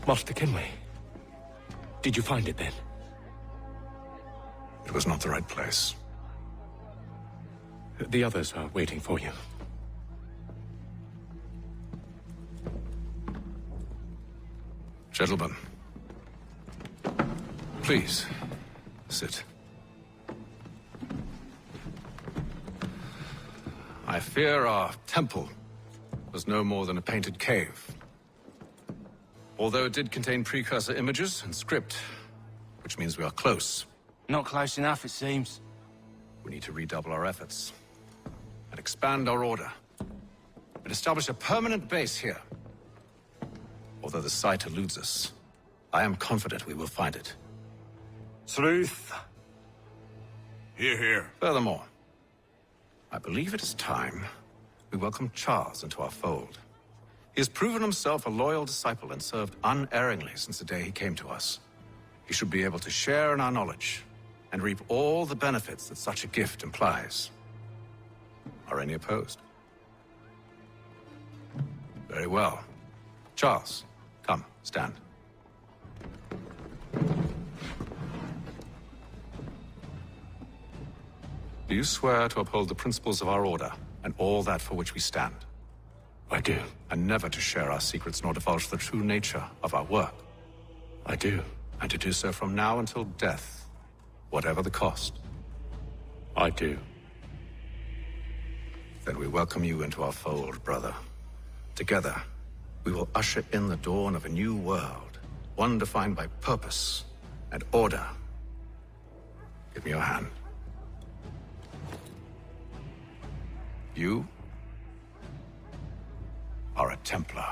Master Kenway. Did you find it then? It was not the right place. The others are waiting for you. Gentlemen, please, sit. I fear our temple was no more than a painted cave. Although it did contain precursor images and script, which means we are close. Not close enough, it seems. We need to redouble our efforts and expand our order and establish a permanent base here. Although the site eludes us, I am confident we will find it. Truth. Hear, hear. Furthermore, I believe it is time we welcome Charles into our fold. He has proven himself a loyal disciple and served unerringly since the day he came to us. He should be able to share in our knowledge and reap all the benefits that such a gift implies. Are any opposed? Very well. Charles, come, stand. Do you swear to uphold the principles of our order and all that for which we stand? I do. And never to share our secrets nor divulge the true nature of our work? I do. And to do so from now until death, whatever the cost? I do. Then we welcome you into our fold, brother. Together, we will usher in the dawn of a new world, one defined by purpose and order. Give me your hand. You are a Templar.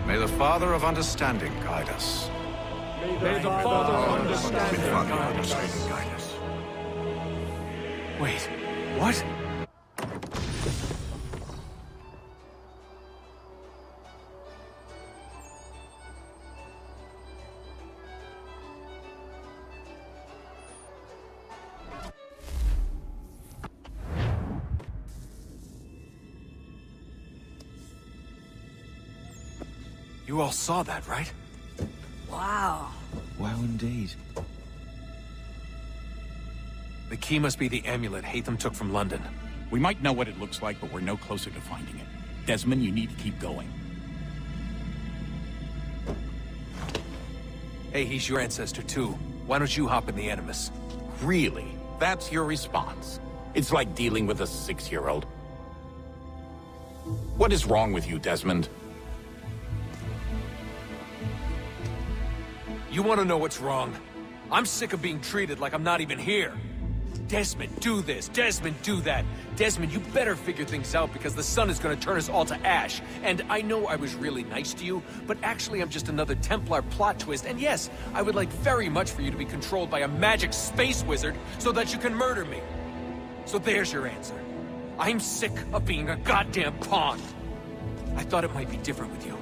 May the Father of Understanding guide us. May the Father of Understanding guide us. Wait, what? You all saw that, right? Wow. Wow, indeed. The key must be the amulet Hatham took from London. We might know what it looks like, but we're no closer to finding it. Desmond, you need to keep going. Hey, he's your ancestor too. Why don't you hop in the Animus? Really? That's your response? It's like dealing with a 6-year-old. What is wrong with you, Desmond? You want to know what's wrong? I'm sick of being treated like I'm not even here. Desmond, do this. Desmond, do that. Desmond, you better figure things out because the sun is going to turn us all to ash. And I know I was really nice to you, but actually I'm just another Templar plot twist. And yes, I would like very much for you to be controlled by a magic space wizard so that you can murder me. So there's your answer. I'm sick of being a goddamn pawn. I thought it might be different with you.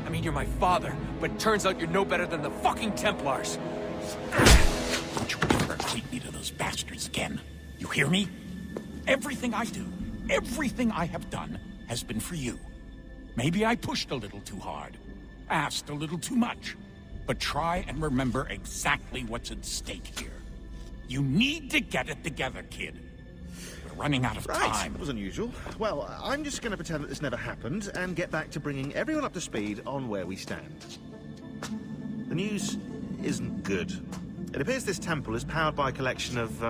I mean, you're my father, but turns out you're no better than the fucking Templars. Don't you ever equate me to those bastards again. You hear me? Everything I do, everything I have done, has been for you. Maybe I pushed a little too hard, asked a little too much, but try and remember exactly what's at stake here. You need to get it together, kid. We're running out of time. That was unusual. Well, I'm just going to pretend that this never happened and get back to bringing everyone up to speed on where we stand. The news isn't good. It appears this temple is powered by a collection of,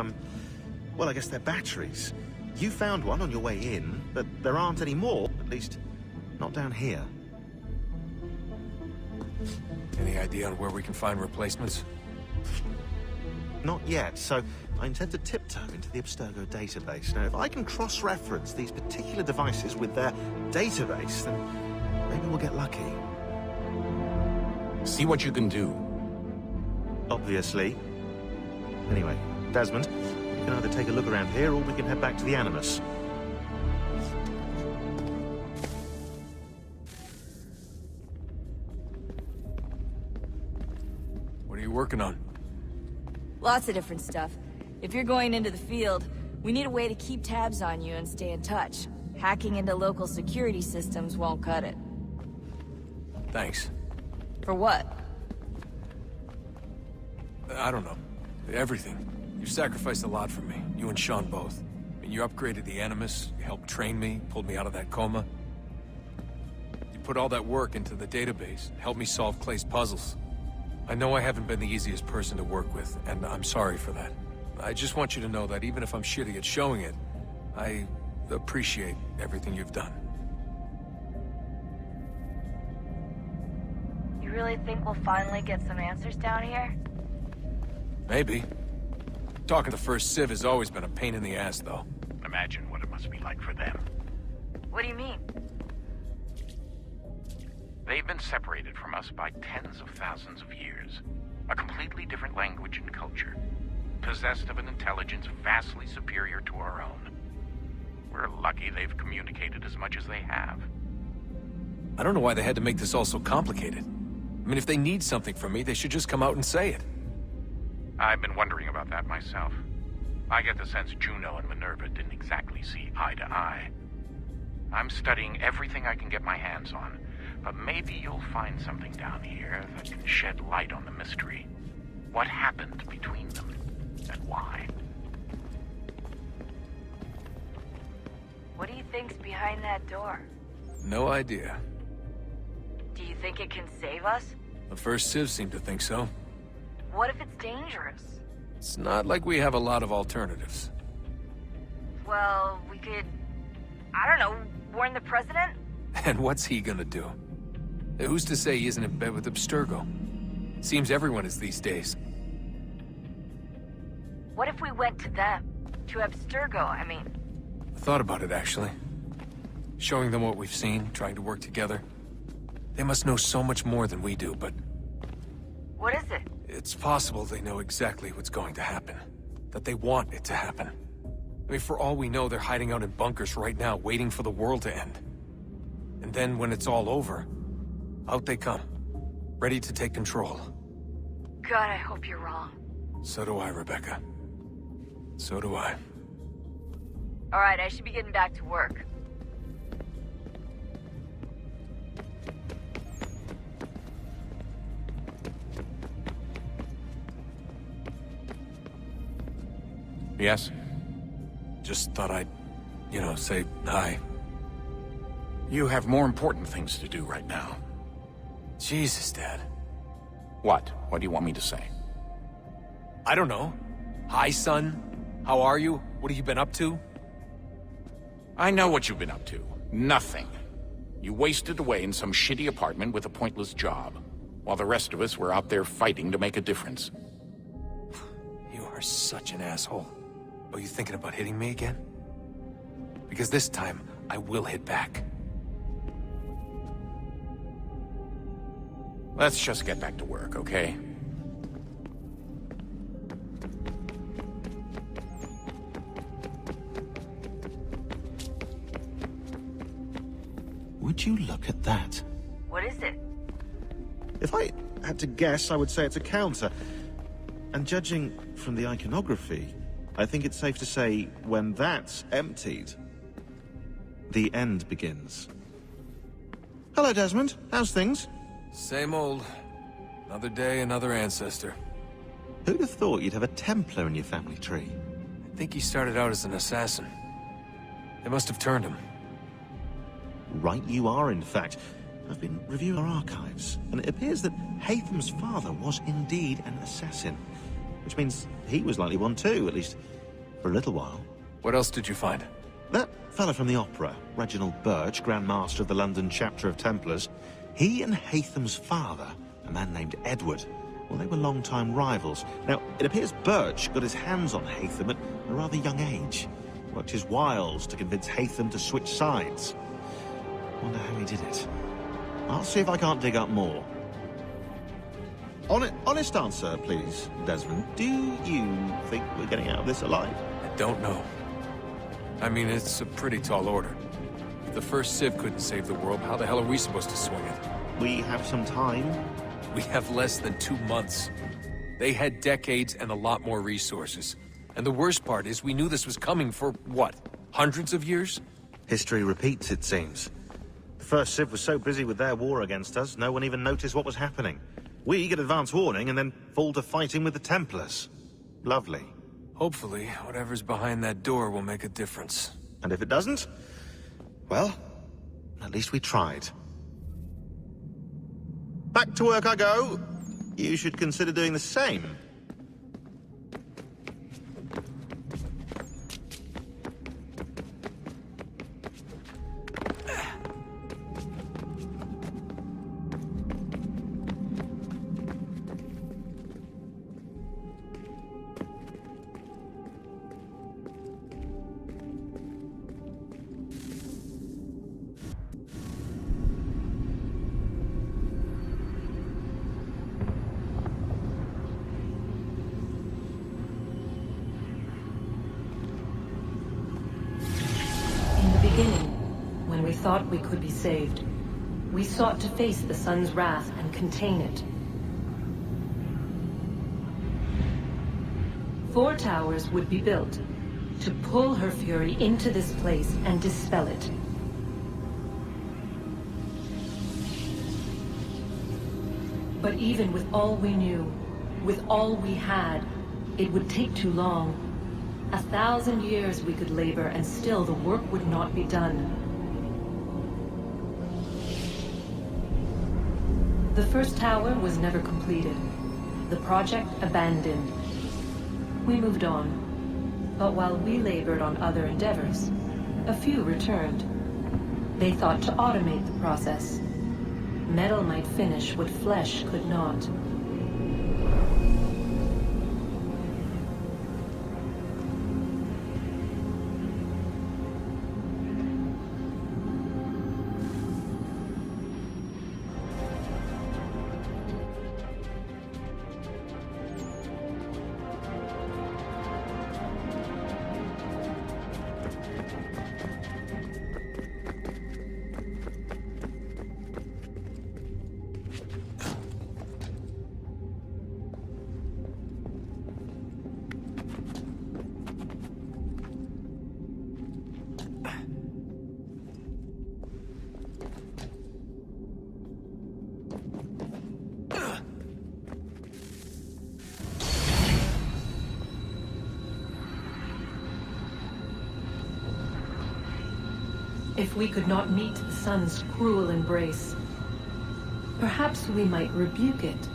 well, I guess they're batteries. You found one on your way in, but there aren't any more, at least not down here. Any idea on where we can find replacements? Not yet, so I intend to tiptoe into the Abstergo database. Now, if I can cross-reference these particular devices with their database, then maybe we'll get lucky. See what you can do. Obviously. Anyway, Desmond, you can either take a look around here or we can head back to the Animus. What are you working on? Lots of different stuff. If you're going into the field, we need a way to keep tabs on you and stay in touch. Hacking into local security systems won't cut it. Thanks. For what? I don't know. Everything. You sacrificed a lot for me. You and Sean both. I mean, you upgraded the Animus, you helped train me, pulled me out of that coma. You put all that work into the database, helped me solve Clay's puzzles. I know I haven't been the easiest person to work with, and I'm sorry for that. I just want you to know that even if I'm shitty at showing it, I appreciate everything you've done. You really think we'll finally get some answers down here? Maybe. Talking to the First Civ has always been a pain in the ass, though. Imagine what it must be like for them. What do you mean? They've been separated from us by tens of thousands of years. A completely different language and culture. Possessed of an intelligence vastly superior to our own. We're lucky they've communicated as much as they have. I don't know why they had to make this all so complicated. I mean, if they need something from me, they should just come out and say it. I've been wondering about that myself. I get the sense Juno and Minerva didn't exactly see eye to eye. I'm studying everything I can get my hands on, but maybe you'll find something down here that can shed light on the mystery. What happened between them, and why? What do you think's behind that door? No idea. Do you think it can save us? The First Civ seemed to think so. What if it's dangerous? It's not like we have a lot of alternatives. Well, we could... I don't know, warn the president? And what's he gonna do? Who's to say he isn't in bed with Abstergo? Seems everyone is these days. What if we went to them? To Abstergo, I mean. I thought about it, actually. Showing them what we've seen, trying to work together. They must know so much more than we do, but... What is it? It's possible they know exactly what's going to happen. That they want it to happen. I mean, for all we know, they're hiding out in bunkers right now, waiting for the world to end. And then, when it's all over, out they come. Ready to take control. God, I hope you're wrong. So do I, Rebecca. So do I. Alright, I should be getting back to work. Yes? Just thought I'd, say hi. You have more important things to do right now. Jesus, Dad. What? What do you want me to say? I don't know. Hi, son. How are you? What have you been up to? I know what you've been up to. Nothing. You wasted away in some shitty apartment with a pointless job, while the rest of us were out there fighting to make a difference. You are such an asshole. Are you thinking about hitting me again? Because this time, I will hit back. Let's just get back to work, okay? Would you look at that? What is it? If I had to guess, I would say it's a counter. And judging from the iconography, I think it's safe to say when that's emptied, the end begins. Hello, Desmond. How's things? Same old. Another day, another ancestor. Who'd have thought you'd have a Templar in your family tree? I think he started out as an assassin. They must have turned him. Right you are, in fact. I've been reviewing our archives, and it appears that Haytham's father was indeed an assassin. Which means he was likely one too, at least for a little while. What else did you find? That fella from the opera, Reginald Birch, Grand Master of the London chapter of Templars, he and Haytham's father, a man named Edward, well, they were long-time rivals. Now, it appears Birch got his hands on Haytham at a rather young age. Worked his wiles to convince Haytham to switch sides. Wonder how he did it. I'll see if I can't dig up more. Honest answer, please, Desmond. Do you think we're getting out of this alive? I don't know. I mean, it's a pretty tall order. If the First Civ couldn't save the world, how the hell are we supposed to swing it? We have some time. We have less than 2 months. They had decades and a lot more resources. And the worst part is we knew this was coming for, what, hundreds of years? History repeats, it seems. The First Civ was so busy with their war against us, no one even noticed what was happening. We get advance warning and then fall to fighting with the Templars. Lovely. Hopefully, whatever's behind that door will make a difference. And if it doesn't, well, at least we tried. Back to work I go. You should consider doing the same. When we thought we could be saved, we sought to face the sun's wrath and contain it. 4 towers would be built to pull her fury into this place and dispel it. But even with all we knew, with all we had, it would take too long. 1,000 years we could labor and still the work would not be done. The first tower was never completed. The project abandoned. We moved on. But while we labored on other endeavors, a few returned. They thought to automate the process. Metal might finish what flesh could not. If we could not meet the sun's cruel embrace, perhaps we might rebuke it.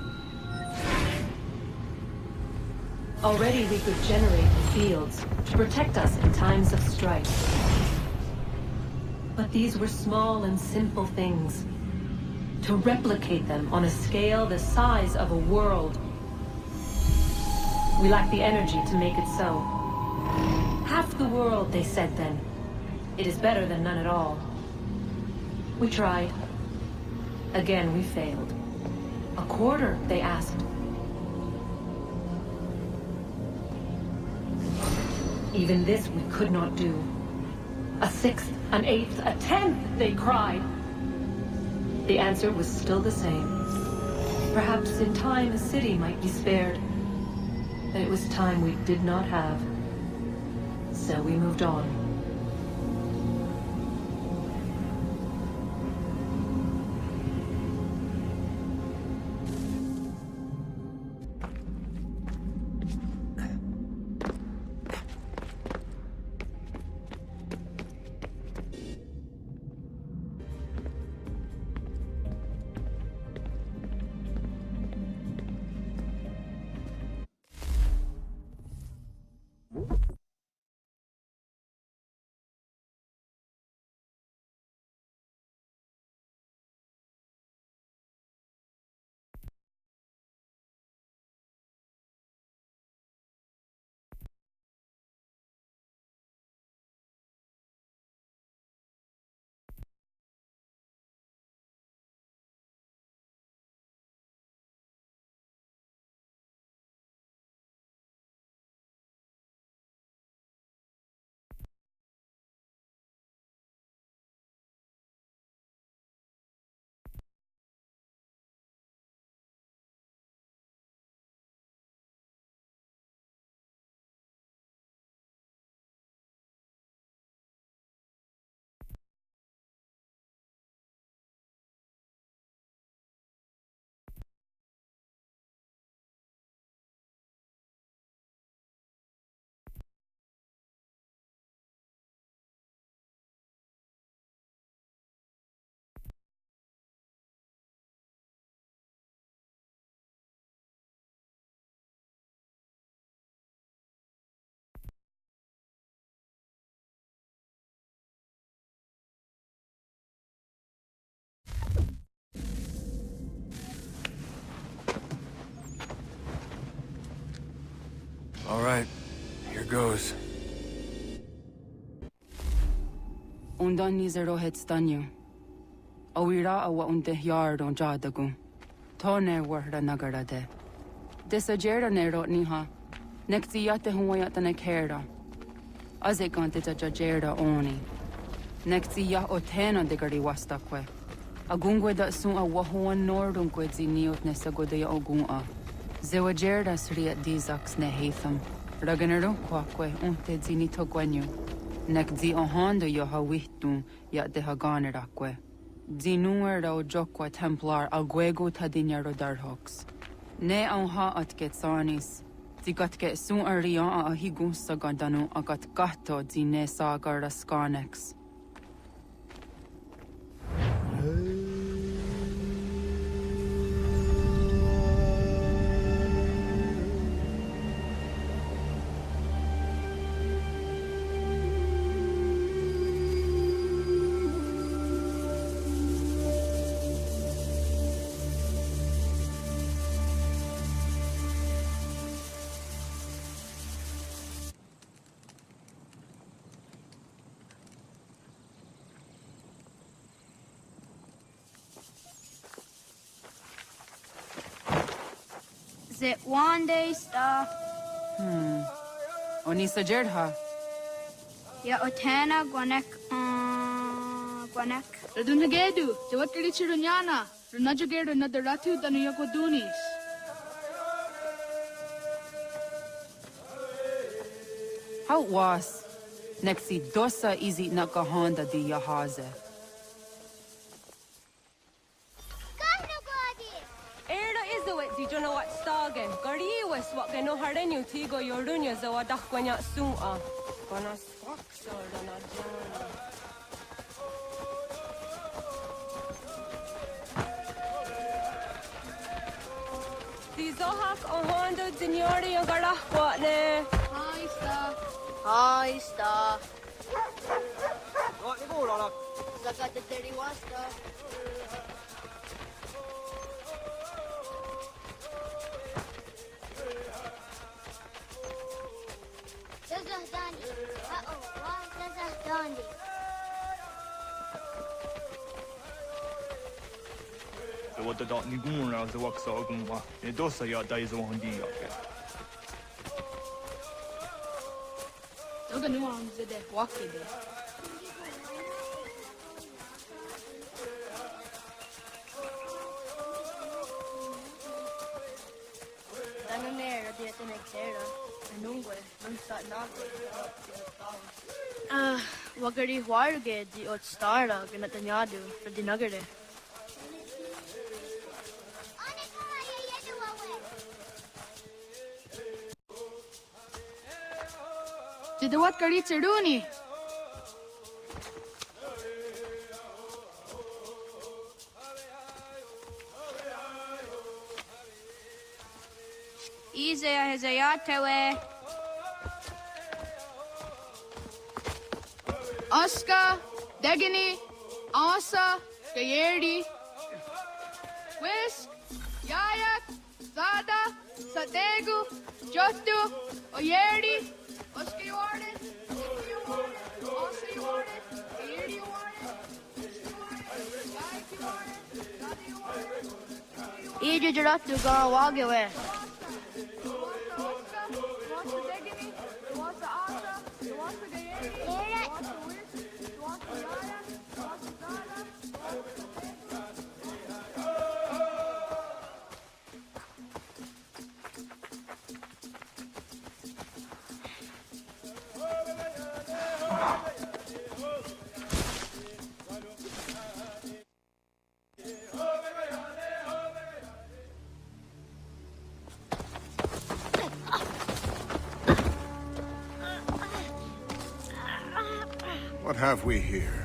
Already we could generate the fields to protect us in times of strife. But these were small and simple things. To replicate them on a scale the size of a world, we lack the energy to make it so. Half the world, they said then. It is better than none at all. We tried. Again, we failed. A quarter, they asked. Even this we could not do. A 6th, an 8th, a 10th, they cried. The answer was still the same. Perhaps in time a city might be spared. But it was time we did not have. So we moved on. All right, here goes. Undan ni zero het stanyu. Awira awa unde yard on jadagu. Tone warda nagara de. Desajera nero niha. Nekti yate huwayata nekera. Azekante jajera oni. Nekti ya otena de gari wastakwe. Agungwe da sun a wahuan nordun kwezi niot nesagode ya ogun a. Zewajerda sriat dizax ne heitham. Raganero kwakwe unte zini togwenyu. Nek di ohando yo hawihtun ya de haganerakwe. Zinuer o jokwa Templar alguego tadinyaro darhox. Ne ha at getsanis. Di gat get sun arian a higun sagandanu agat gatto di ne sagar raskanex. Is it one day stuff? Onisa jerdha. Ya otana gwanek gwanek. Radunhagedu, the what Richirunyana, Runajagedu another Ratu than Yokodunis. How was? Nexi dosa izi nakahanda di yahaze. Di jono wat stagen. Gari was what gano hardenyu tigo yorunya zawa dakwanya suma. Gonna fuck so na jana. Di zohak ohondo dinyori yagara kwatne. Hi, star. What you go, Lola? Zagat the 31 star. What the dot ni gun ra the wax so gun wa. Ne dosa ya dai zo handi ya. Look at new arms de walkie de. Danonera de tenexera. Nungwe, nunsa nago. Wagari warge di ot stara ginatanyadu for the nagare. Did the what Garitza Rooney? Easy as a yatewe. Oscar, Degany, Asa, Gayerdi, Whisk, Yayak, Zada, Sadegu, Jotu, Oyerdi, Oscar you wanted, Oscar you wanted, Asa you wanted, Gayerdi you wanted, Whisk you wanted, Yayak you wanted, Zada you wanted. Easy Jaratu gonna walk away. What have we here?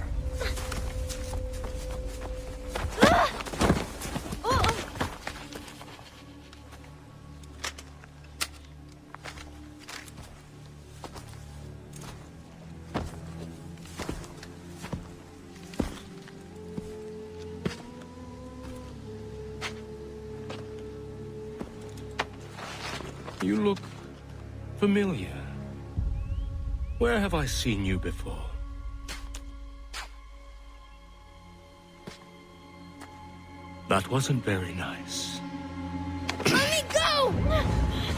You look familiar. Where have I seen you before? That wasn't very nice. Let me go!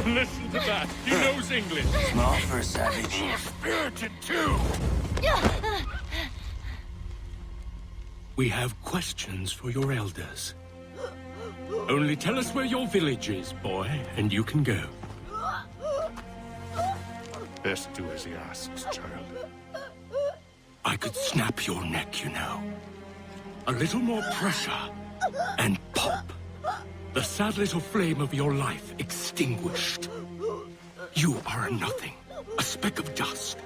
Listen to that. He knows English. Small for a savage. Spirited too. We have questions for your elders. Only tell us where your village is, boy, and you can go. Best do as he asks, child. I could snap your neck, you know. A little more pressure, and pop. The sad little flame of your life extinguished. You are a nothing, a speck of dust.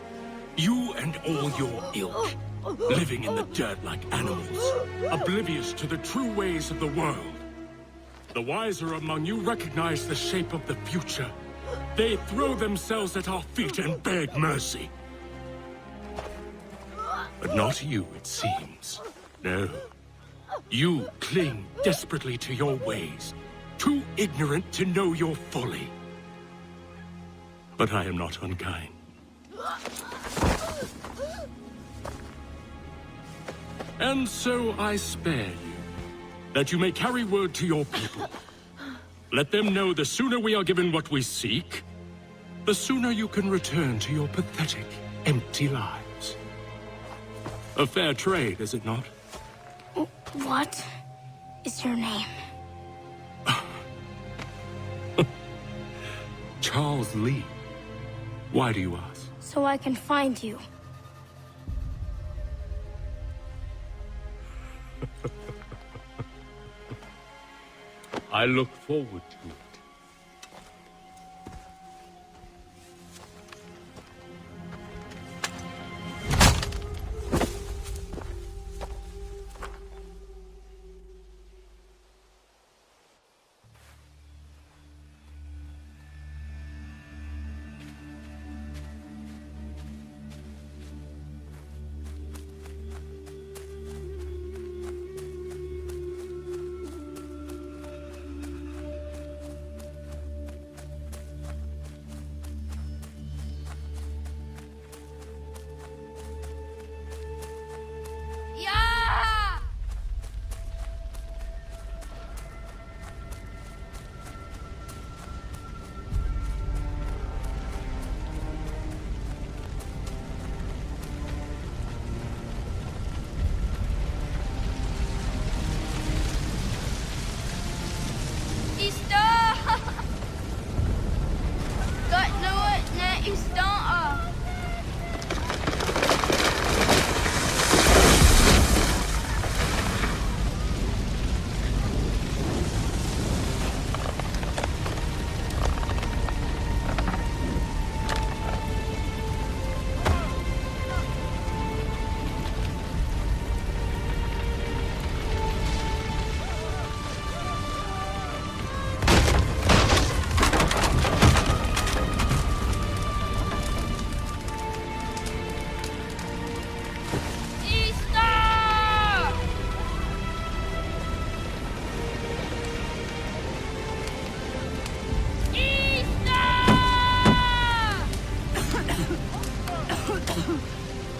You and all your ilk, living in the dirt like animals, oblivious to the true ways of the world. The wiser among you recognize the shape of the future. They throw themselves at our feet and beg mercy. But not you, it seems. No. You cling desperately to your ways, too ignorant to know your folly. But I am not unkind. And so I spare you, that you may carry word to your people. Let them know the sooner we are given what we seek, the sooner you can return to your pathetic, empty lives. A fair trade, is it not? What is your name? Charles Lee. Why do you ask? So I can find you. I look forward to it.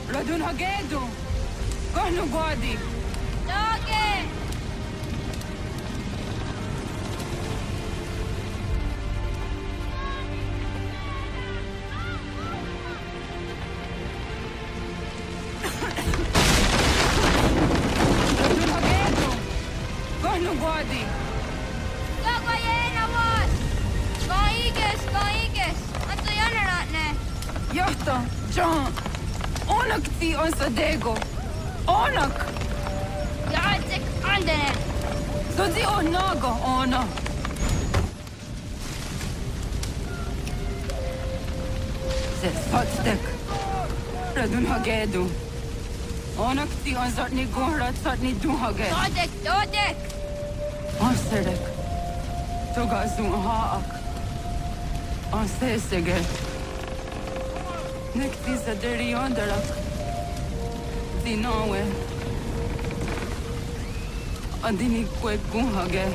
Radun Hagedu! Kohnu Gwadi! Doge! Radun Hagedu! Kohnu Gwadi! Dogoyena was! Koiges! Anto janaratne! Johto! John! Onak ti on Sadego! Onak! Jacek andene! Zodzi onago ona! Ze Spatstek! Radun Hagedu! Onak ti on Zartni Gunrat Zartni Duhage! Dodek! Arserek! Togazun Haak! Ansesege! Nekti Zaderi Onderak! Dinawe! Andini Kwek Gunhage!